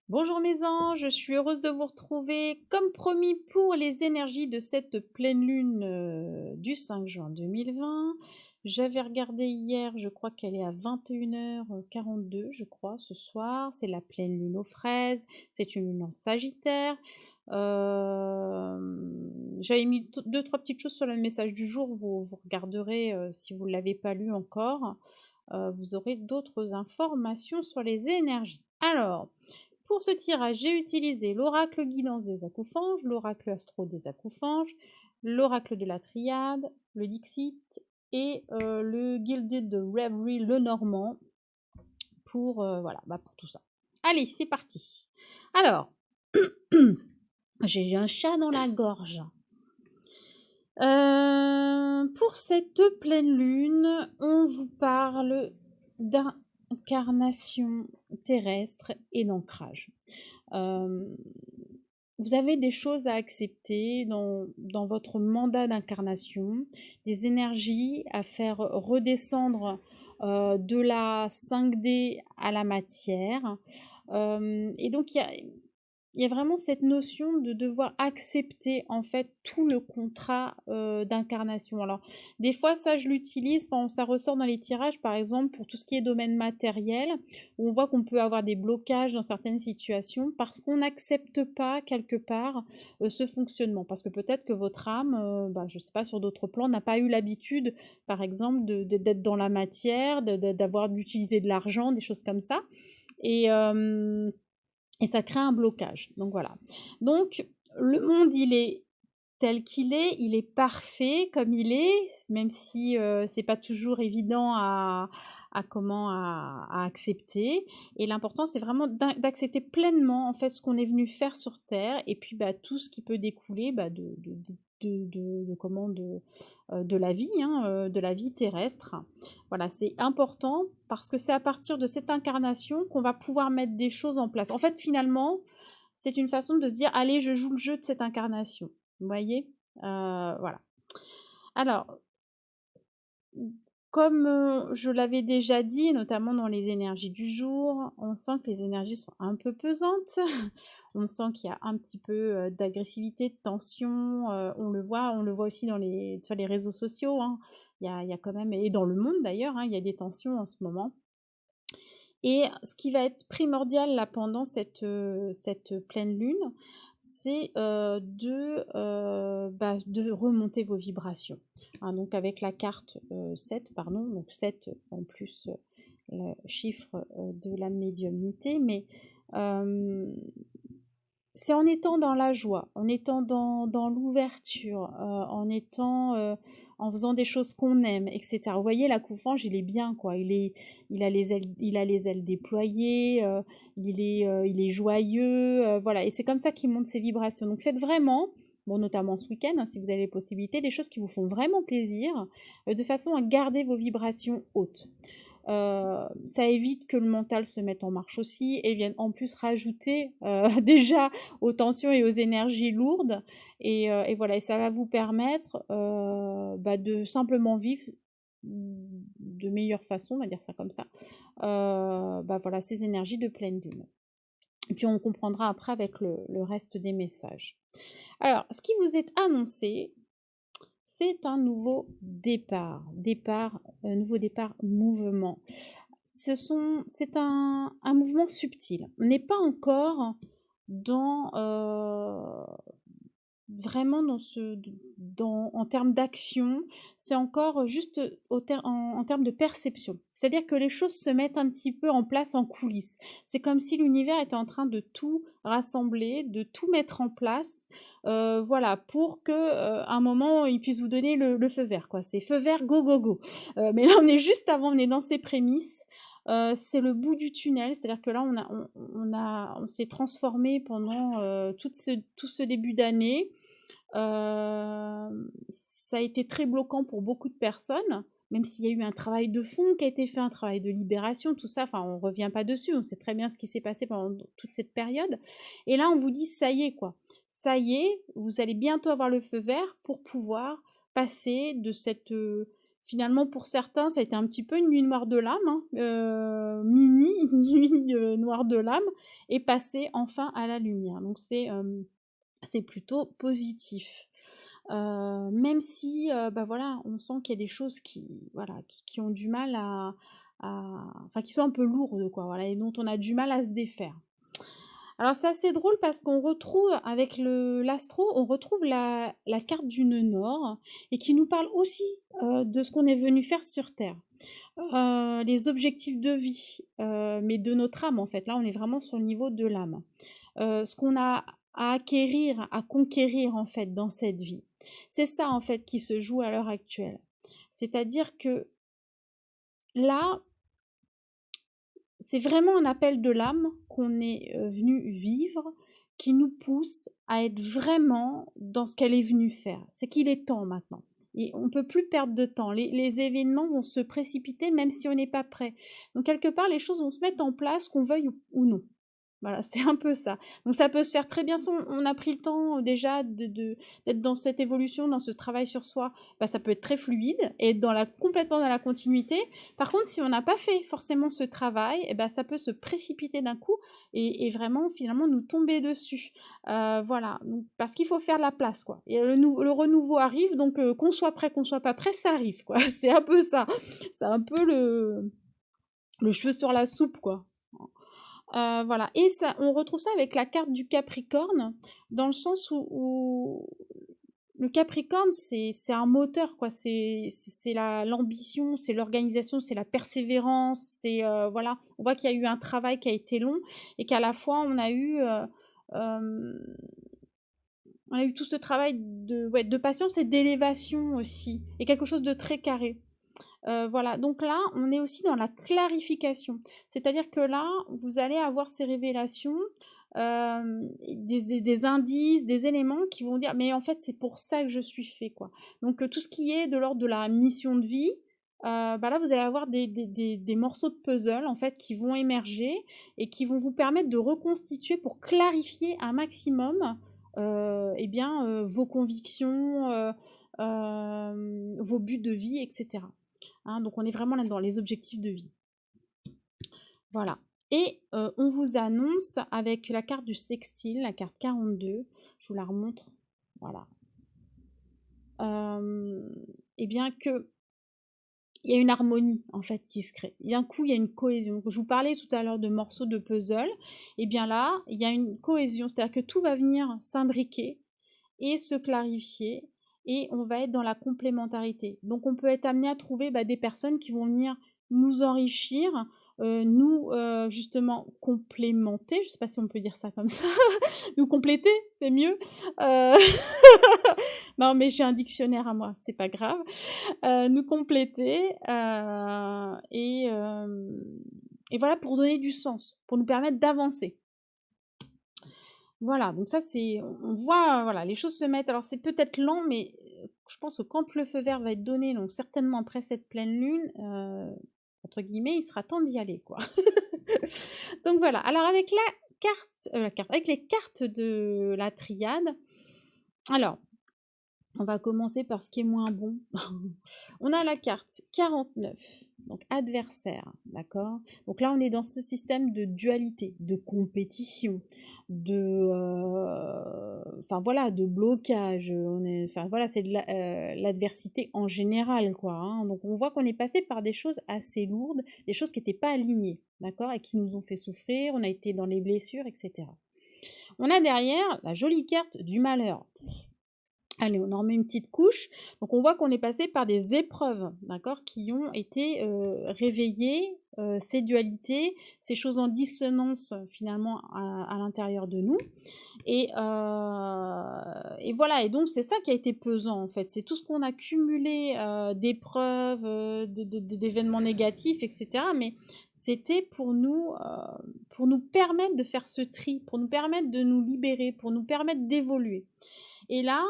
Bonjour mes anges, je suis heureuse de vous retrouver comme promis pour les énergies de cette pleine lune du 5 juin 2020. J'avais regardé hier, je crois qu'elle est à 21h42, je crois, ce soir. C'est la pleine lune aux fraises, c'est une lune en Sagittaire. J'avais mis deux, trois petites choses sur le message du jour, vous regarderez si vous ne l'avez pas lu encore. Vous aurez d'autres informations sur les énergies. Alors, pour ce tirage, j'ai utilisé l'oracle guidance des acouphènes, l'oracle astro des acouphènes, l'oracle de la triade, le Dixit et le Gilded de Reverie, le normand, pour, voilà, pour tout ça. Allez, c'est parti. Alors, j'ai eu un chat dans la gorge. Pour cette pleine lune, on vous parle d'incarnation terrestre et d'ancrage. Vous avez des choses à accepter dans votre mandat d'incarnation, des énergies à faire redescendre de la 5D à la matière. Et donc, il y a vraiment cette notion de devoir accepter en fait tout le contrat d'incarnation. Alors, des fois, ça, je l'utilise, enfin, ça ressort dans les tirages, par exemple, pour tout ce qui est domaine matériel, où on voit qu'on peut avoir des blocages dans certaines situations parce qu'on n'accepte pas quelque part ce fonctionnement. Parce que peut-être que votre âme, je ne sais pas, sur d'autres plans, n'a pas eu l'habitude, par exemple, d'être dans la matière, d'avoir d'utiliser de l'argent, des choses comme ça. Et, euh, et ça crée un blocage. Donc voilà. Donc le monde, il est tel qu'il est, il est parfait comme il est, même si c'est pas toujours évident à accepter. Et l'important, c'est vraiment d'accepter pleinement en fait ce qu'on est venu faire sur Terre, et puis tout ce qui peut découler de la vie, hein, de la vie terrestre. Voilà, c'est important parce que c'est à partir de cette incarnation qu'on va pouvoir mettre des choses en place. En fait, finalement, c'est une façon de se dire, allez, je joue le jeu de cette incarnation. Vous voyez. Voilà. Alors, comme je l'avais déjà dit, notamment dans les énergies du jour, on sent que les énergies sont un peu pesantes. On sent qu'il y a un petit peu d'agressivité, de tension. On le voit aussi sur les réseaux sociaux, hein. Il y a quand même, et dans le monde d'ailleurs, hein, il y a des tensions en ce moment. Et ce qui va être primordial là pendant cette pleine lune, c'est de remonter vos vibrations. Hein, donc avec la carte 7, pardon, donc 7 en plus le chiffre de la médiumnité, mais euh, c'est en étant dans la joie, en étant dans l'ouverture, en faisant des choses qu'on aime, etc. Vous voyez, l'accoufange, il est bien, quoi. Il a les ailes déployées, il est joyeux, voilà. Et c'est comme ça qu'il monte ses vibrations. Donc faites vraiment, bon, notamment ce week-end, hein, si vous avez les possibilités, des choses qui vous font vraiment plaisir, de façon à garder vos vibrations hautes. Ça évite que le mental se mette en marche aussi et vienne en plus rajouter déjà aux tensions et aux énergies lourdes. Et voilà, et ça va vous permettre de simplement vivre de meilleure façon, on va dire ça comme ça, voilà, ces énergies de pleine lune. Et puis on comprendra après avec le reste des messages. Alors, ce qui vous est annoncé, c'est un nouveau nouveau départ, mouvement. C'est un mouvement subtil. On n'est pas encore dans vraiment en termes d'action, c'est encore juste en termes de perception. C'est-à-dire que les choses se mettent un petit peu en place en coulisses. C'est comme si l'univers était en train de tout rassembler, de tout mettre en place, voilà, pour que un moment il puisse vous donner le feu vert, quoi. C'est feu vert, go go go. Mais là, on est juste avant, on est dans ces prémices. C'est le bout du tunnel, c'est-à-dire que là, on s'est transformé pendant tout ce début d'année. Ça a été très bloquant pour beaucoup de personnes, même s'il y a eu un travail de fond qui a été fait, un travail de libération, tout ça, enfin, on revient pas dessus, on sait très bien ce qui s'est passé pendant toute cette période. Et là, on vous dit, ça y est, quoi. Ça y est, vous allez bientôt avoir le feu vert pour pouvoir passer de finalement, pour certains, ça a été un petit peu une nuit noire de l'âme, hein, mini, une nuit noire de l'âme, et passer enfin à la lumière. Donc c'est plutôt positif. Même si, bah voilà, on sent qu'il y a des choses voilà, qui ont du mal enfin, qui sont un peu lourdes, quoi, voilà, et dont on a du mal à se défaire. Alors c'est assez drôle parce qu'on retrouve avec l'astro, on retrouve la carte du nœud nord et qui nous parle aussi de ce qu'on est venu faire sur Terre. Les objectifs de vie, mais de notre âme en fait. Là, on est vraiment sur le niveau de l'âme. Ce qu'on a à acquérir, à conquérir en fait dans cette vie. C'est ça en fait qui se joue à l'heure actuelle. C'est-à-dire que là, c'est vraiment un appel de l'âme qu'on est venu vivre, qui nous pousse à être vraiment dans ce qu'elle est venue faire. C'est qu'il est temps maintenant. Et on ne peut plus perdre de temps. Les événements vont se précipiter même si on n'est pas prêt. Donc quelque part, les choses vont se mettre en place, qu'on veuille ou non. Voilà, c'est un peu ça. Donc ça peut se faire très bien si on a pris le temps déjà d'être dans cette évolution, dans ce travail sur soi, bah, ça peut être très fluide et être complètement dans la continuité. Par contre, si on n'a pas fait forcément ce travail, eh ben, ça peut se précipiter d'un coup et vraiment finalement nous tomber dessus. Voilà, donc, parce qu'il faut faire la place, quoi. Et le renouveau arrive, donc qu'on soit prêt, qu'on soit pas prêt, ça arrive, quoi. C'est un peu ça. C'est un peu le cheveu sur la soupe, quoi. Voilà, et ça, on retrouve ça avec la carte du Capricorne, dans le sens où le Capricorne, c'est un moteur, quoi. C'est l'ambition, c'est l'organisation, c'est la persévérance, voilà, on voit qu'il y a eu un travail qui a été long et qu'à la fois on a eu tout ce travail ouais, de patience et d'élévation aussi, et quelque chose de très carré. Voilà, donc là, on est aussi dans la clarification. C'est-à-dire que là, vous allez avoir ces révélations, des indices, des éléments qui vont dire, mais en fait, c'est pour ça que je suis fait, quoi. Donc, tout ce qui est de l'ordre de la mission de vie, bah là, vous allez avoir des morceaux de puzzle, en fait, qui vont émerger et qui vont vous permettre de reconstituer pour clarifier un maximum, eh bien, vos convictions, vos buts de vie, etc. Hein, donc on est vraiment là dans les objectifs de vie. Voilà. Et on vous annonce avec la carte du sextile, la carte 42, je vous la remontre, voilà. Eh bien que il y a une harmonie en fait qui se crée. D'un coup, il y a une cohésion. Je vous parlais tout à l'heure de morceaux de puzzle. Et bien là, il y a une cohésion, c'est-à-dire que tout va venir s'imbriquer et se clarifier et on va être dans la complémentarité. Donc on peut être amené à trouver des personnes qui vont venir nous enrichir, nous justement complémenter, je ne sais pas si on peut dire ça comme ça, nous compléter, c'est mieux. Non mais j'ai un dictionnaire à moi, c'est pas grave. Nous compléter et voilà, pour donner du sens, pour nous permettre d'avancer. Voilà, donc ça c'est on voit, voilà, les choses se mettent alors c'est peut-être lent, mais je pense que quand le feu vert va être donné, donc certainement après cette pleine lune, entre guillemets, il sera temps d'y aller, quoi. Donc voilà, alors avec avec les cartes de la triade, alors on va commencer par ce qui est moins bon. On a la carte 49, donc adversaire, d'accord? Donc là, on est dans ce système de dualité, de compétition, enfin voilà, de blocage. Enfin voilà, c'est de l'adversité en général, quoi. Hein. Donc on voit qu'on est passé par des choses assez lourdes, des choses qui n'étaient pas alignées, d'accord? Et qui nous ont fait souffrir, on a été dans les blessures, etc. On a derrière la jolie carte du malheur. Allez, on en remet une petite couche. Donc on voit qu'on est passé par des épreuves, d'accord, qui ont été réveillées, ces dualités, ces choses en dissonance finalement à l'intérieur de nous. Et voilà, et donc c'est ça qui a été pesant en fait. C'est tout ce qu'on a cumulé d'épreuves, d'événements négatifs, etc. Mais c'était pour nous permettre de faire ce tri, pour nous permettre de nous libérer, pour nous permettre d'évoluer. Et là,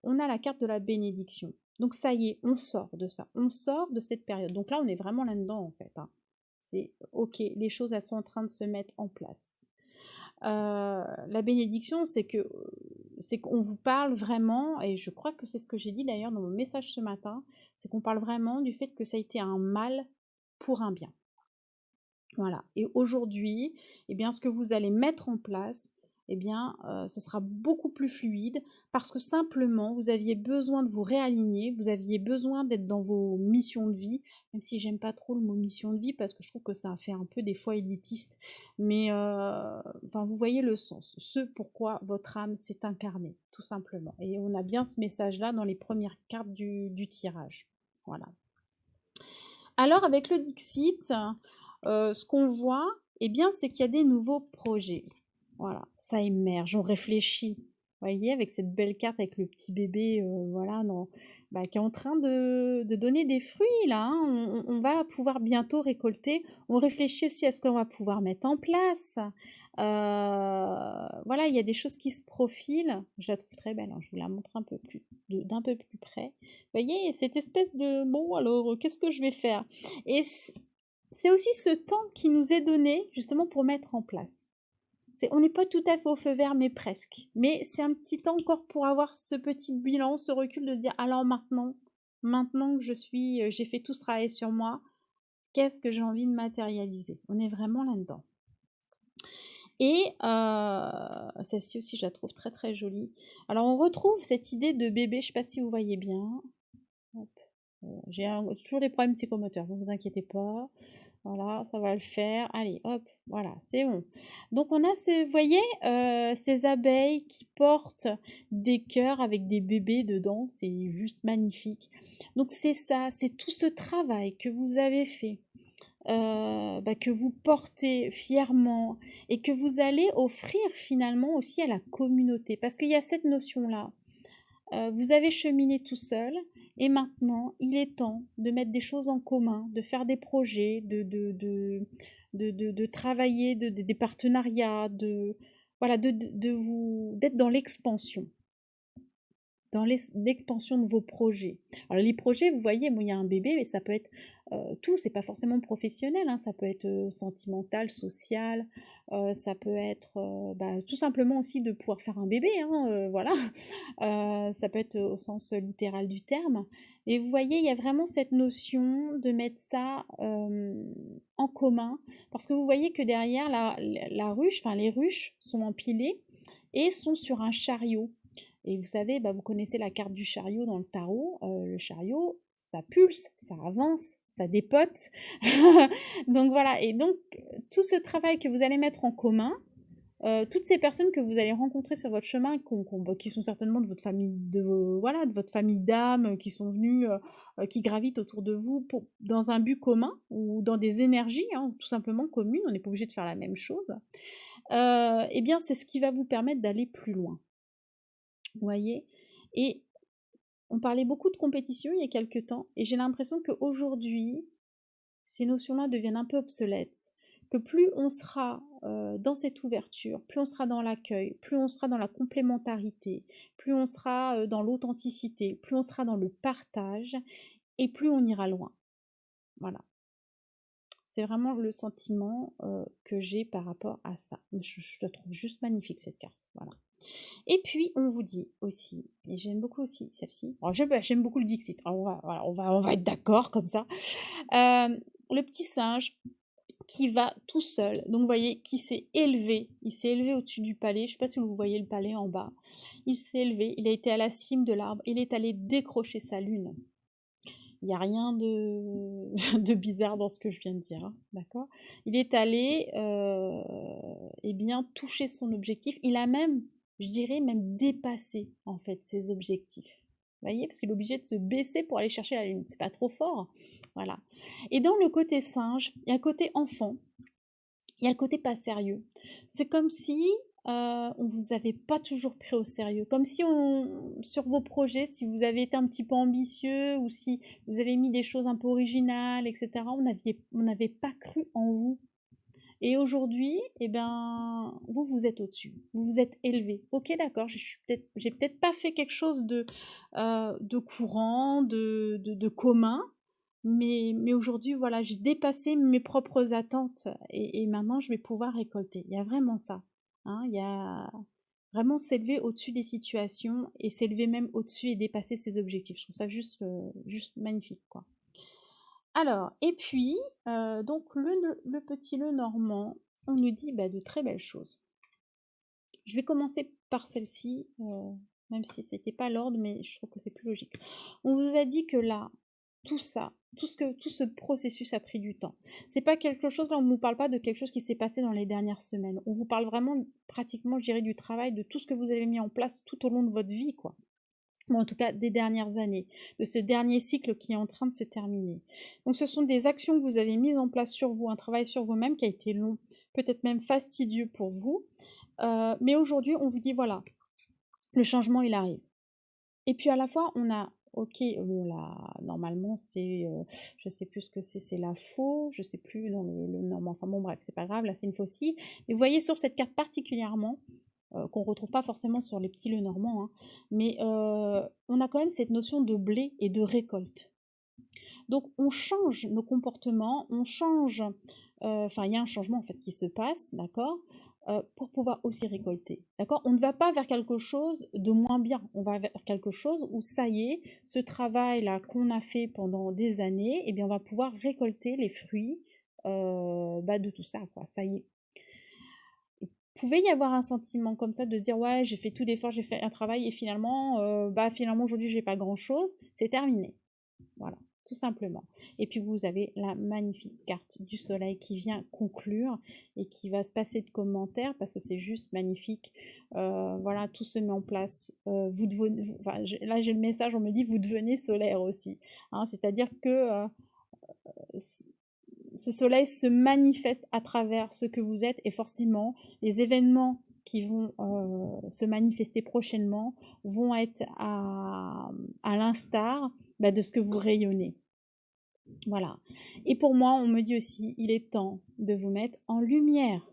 on a la carte de la bénédiction. Donc ça y est, on sort de ça, on sort de cette période. Donc là, on est vraiment là-dedans en fait. Hein. C'est ok, les choses elles sont en train de se mettre en place. La bénédiction, c'est que c'est qu'on vous parle vraiment, et je crois que c'est ce que j'ai dit d'ailleurs dans mon message ce matin, c'est qu'on parle vraiment du fait que ça a été un mal pour un bien. Voilà. Et aujourd'hui, eh bien, ce que vous allez mettre en place, eh bien, ce sera beaucoup plus fluide parce que simplement, vous aviez besoin de vous réaligner, vous aviez besoin d'être dans vos missions de vie, même si j'aime pas trop le mot mission de vie parce que je trouve que ça fait un peu des fois élitiste, mais enfin, vous voyez le sens, ce pourquoi votre âme s'est incarnée, tout simplement. Et on a bien ce message-là dans les premières cartes du tirage. Voilà. Alors, avec le Dixit, ce qu'on voit, eh bien, c'est qu'il y a des nouveaux projets. Voilà, ça émerge, on réfléchit. Vous voyez, avec cette belle carte avec le petit bébé, voilà, qui est en train de donner des fruits, là. Hein. On va pouvoir bientôt récolter. On réfléchit aussi à ce qu'on va pouvoir mettre en place. Voilà, il y a des choses qui se profilent. Je la trouve très belle, hein. Je vous la montre un peu plus, d'un peu plus près. Vous voyez, cette espèce de, bon, alors, qu'est-ce que je vais faire? Et c'est aussi ce temps qui nous est donné justement pour mettre en place. On n'est pas tout à fait au feu vert, mais presque. Mais c'est un petit temps encore pour avoir ce petit bilan, ce recul de se dire, alors maintenant que j'ai fait tout ce travail sur moi, qu'est-ce que j'ai envie de matérialiser? On est vraiment là-dedans. Et celle-ci aussi, je la trouve très très jolie. Alors on retrouve cette idée de bébé, je ne sais pas si vous voyez bien. Hop. J'ai toujours des problèmes psychomoteurs, ne vous inquiétez pas. Voilà, ça va le faire. Allez, hop, voilà, c'est bon. Donc on a vous voyez, ces abeilles qui portent des cœurs avec des bébés dedans, c'est juste magnifique. Donc c'est ça, c'est tout ce travail que vous avez fait, que vous portez fièrement et que vous allez offrir finalement aussi à la communauté. Parce qu'il y a cette notion-là. Vous avez cheminé tout seul et maintenant il est temps de mettre des choses en commun, de faire des projets, de travailler, des partenariats, voilà, d'être dans l'expansion. Dans l'expansion de vos projets. Alors les projets, vous voyez, moi il y a un bébé, mais ça peut être tout, c'est pas forcément professionnel, hein, ça peut être sentimental, social, ça peut être tout simplement aussi de pouvoir faire un bébé, hein, voilà. Ça peut être au sens littéral du terme. Et vous voyez, il y a vraiment cette notion de mettre ça en commun, parce que vous voyez que derrière la ruche, enfin les ruches sont empilées et sont sur un chariot. Et vous savez, vous connaissez la carte du chariot dans le tarot. Le chariot, ça pulse, ça avance, ça dépote. Donc voilà, et donc tout ce travail que vous allez mettre en commun, toutes ces personnes que vous allez rencontrer sur votre chemin, qui sont certainement de votre famille, voilà, de votre famille d'âmes, qui sont venues, qui gravitent autour de vous dans un but commun ou dans des énergies, hein, tout simplement communes, on n'est pas obligé de faire la même chose, eh bien c'est ce qui va vous permettre d'aller plus loin. Vous voyez? Et on parlait beaucoup de compétition il y a quelques temps, et j'ai l'impression qu'aujourd'hui, ces notions-là deviennent un peu obsolètes. Que plus on sera dans cette ouverture, plus on sera dans l'accueil, plus on sera dans la complémentarité, plus on sera dans l'authenticité, plus on sera dans le partage, et plus on ira loin. Voilà. C'est vraiment le sentiment que j'ai par rapport à ça. Je la trouve juste magnifique cette carte. Voilà. Et puis, on vous dit aussi, et j'aime beaucoup aussi celle-ci, j'aime beaucoup le Dixit, on va être d'accord comme ça, le petit singe qui va tout seul, donc vous voyez, il s'est élevé au-dessus du palais, je ne sais pas si vous voyez le palais en bas, il s'est élevé, il a été à la cime de l'arbre, il est allé décrocher sa lune. Il n'y a rien de bizarre dans ce que je viens de dire, hein, d'accord? Il est allé bien toucher son objectif. Il a même, je dirais, même dépassé en fait ses objectifs. Vous voyez? Parce qu'il est obligé de se baisser pour aller chercher la lune. C'est pas trop fort? Voilà. Et dans le côté singe, il y a le côté enfant, il y a le côté pas sérieux. C'est comme si on vous avait pas toujours pris au sérieux. Comme si sur vos projets, si vous avez été un petit peu ambitieux ou si vous avez mis des choses un peu originales, etc., on n'avait pas cru en vous. Et aujourd'hui, eh ben, vous êtes au-dessus. Vous vous êtes élevé. Ok, d'accord, j'ai peut-être pas fait quelque chose de courant, de commun, mais aujourd'hui, voilà, j'ai dépassé mes propres attentes et maintenant, je vais pouvoir récolter. Il y a vraiment ça. Hein, Vraiment s'élever au-dessus des situations et s'élever même au-dessus et dépasser ses objectifs. Je trouve ça juste magnifique, quoi. Alors, et puis, donc le petit le normand, on nous dit bah, de très belles choses. Je vais commencer par celle-ci, même si c'était pas l'ordre, mais je trouve que c'est plus logique. On vous a dit que là, tout ça, tout ce processus a pris du temps. C'est pas quelque chose, là on ne vous parle pas de quelque chose qui s'est passé dans les dernières semaines. On vous parle vraiment pratiquement, je dirais, du travail, de tout ce que vous avez mis en place tout au long de votre vie, quoi. Ou en tout cas des dernières années, de ce dernier cycle qui est en train de se terminer. Donc ce sont des actions que vous avez mises en place sur vous, un travail sur vous-même qui a été long, peut-être même fastidieux pour vous. Mais aujourd'hui, on vous dit voilà, le changement il arrive. Et puis à la fois, on a, ok, bon là, normalement c'est, je sais plus ce que c'est la faux, je sais plus dans le norme, enfin bon bref, c'est pas grave, là c'est une faucille. Mais vous voyez sur cette carte particulièrement, qu'on retrouve pas forcément sur les petits Lenormand, hein, mais on a quand même cette notion de blé et de récolte. Donc on change nos comportements, on change, enfin il y a un changement en fait qui se passe, d'accord, pour pouvoir aussi récolter, d'accord. On ne va pas vers quelque chose de moins bien, on va vers quelque chose où ça y est, ce travail-là qu'on a fait pendant des années, eh bien on va pouvoir récolter les fruits bah, de tout ça, quoi, ça y est. Il pouvait y avoir un sentiment comme ça de se dire ouais j'ai fait tout d'effort, j'ai fait un travail et finalement, bah finalement aujourd'hui j'ai pas grand chose, c'est terminé. Voilà, tout simplement. Et puis vous avez la magnifique carte du soleil qui vient conclure et qui va se passer de commentaires parce que c'est juste magnifique. Voilà, tout se met en place. Vous devenez, enfin, là j'ai le message, on me dit vous devenez solaire aussi. Hein, c'est-à-dire que ce soleil se manifeste à travers ce que vous êtes et forcément les événements qui vont se manifester prochainement vont être à l'instar bah, de ce que vous rayonnez. Voilà. Et pour moi, on me dit aussi, il est temps de vous mettre en lumière.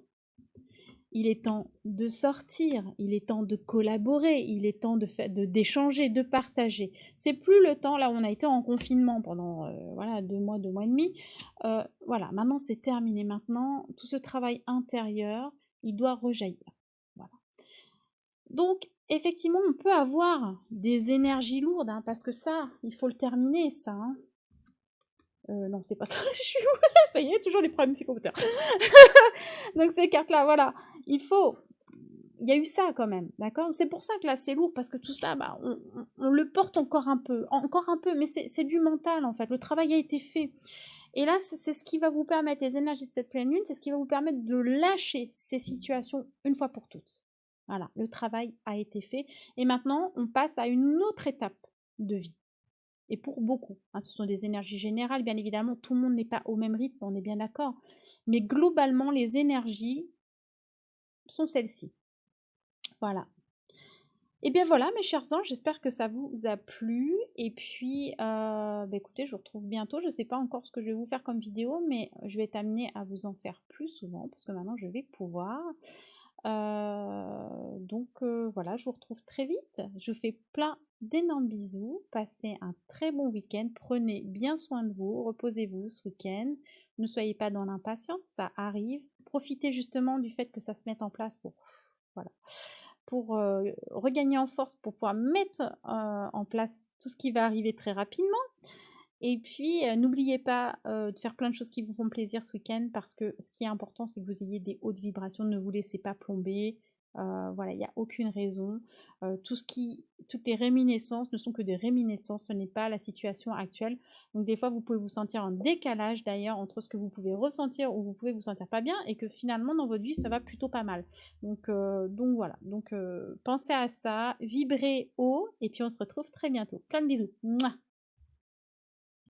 Il est temps de sortir, il est temps de collaborer, il est temps d'échanger, de partager. C'est plus le temps, là où on a été en confinement pendant voilà, 2 mois et demi. Voilà, maintenant c'est terminé. Maintenant, tout ce travail intérieur, il doit rejaillir. Voilà. Donc, effectivement, on peut avoir des énergies lourdes, hein, parce que ça, il faut le terminer, ça. Hein. Non, c'est pas ça, je suis ça y est, toujours les problèmes psychomoteurs. Donc ces cartes-là, voilà, il y a eu ça quand même, d'accord. C'est pour ça que là c'est lourd, parce que tout ça, bah, on le porte encore un peu, mais c'est du mental en fait, le travail a été fait. Et là, c'est ce qui va vous permettre, les énergies de cette pleine lune, c'est ce qui va vous permettre de lâcher ces situations une fois pour toutes. Voilà, le travail a été fait, et maintenant on passe à une autre étape de vie. Et pour beaucoup, hein, ce sont des énergies générales, bien évidemment, tout le monde n'est pas au même rythme, on est bien d'accord. Mais globalement, les énergies sont celles-ci. Voilà. Et bien voilà, mes chers anges, j'espère que ça vous a plu. Et puis, bah écoutez, je vous retrouve bientôt. Je ne sais pas encore ce que je vais vous faire comme vidéo, mais je vais t'amener à vous en faire plus souvent, parce que maintenant, je vais pouvoir. Donc voilà, je vous retrouve très vite. Je vous fais plein d'énormes bisous. Passez un très bon week-end. Prenez bien soin de vous. Reposez-vous ce week-end. Ne soyez pas dans l'impatience, ça arrive. Profitez justement du fait que ça se mette en place voilà, pour regagner en force, pour pouvoir mettre en place tout ce qui va arriver très rapidement. Et puis, n'oubliez pas de faire plein de choses qui vous font plaisir ce week-end, parce que ce qui est important, c'est que vous ayez des hautes vibrations. Ne vous laissez pas plomber. Voilà, il n'y a aucune raison. Toutes les réminiscences ne sont que des réminiscences, ce n'est pas la situation actuelle. Donc des fois, vous pouvez vous sentir en décalage d'ailleurs entre ce que vous pouvez ressentir ou vous pouvez vous sentir pas bien, et que finalement dans votre vie, ça va plutôt pas mal. Donc voilà, donc pensez à ça, vibrez haut, et puis on se retrouve très bientôt. Plein de bisous. Mouah.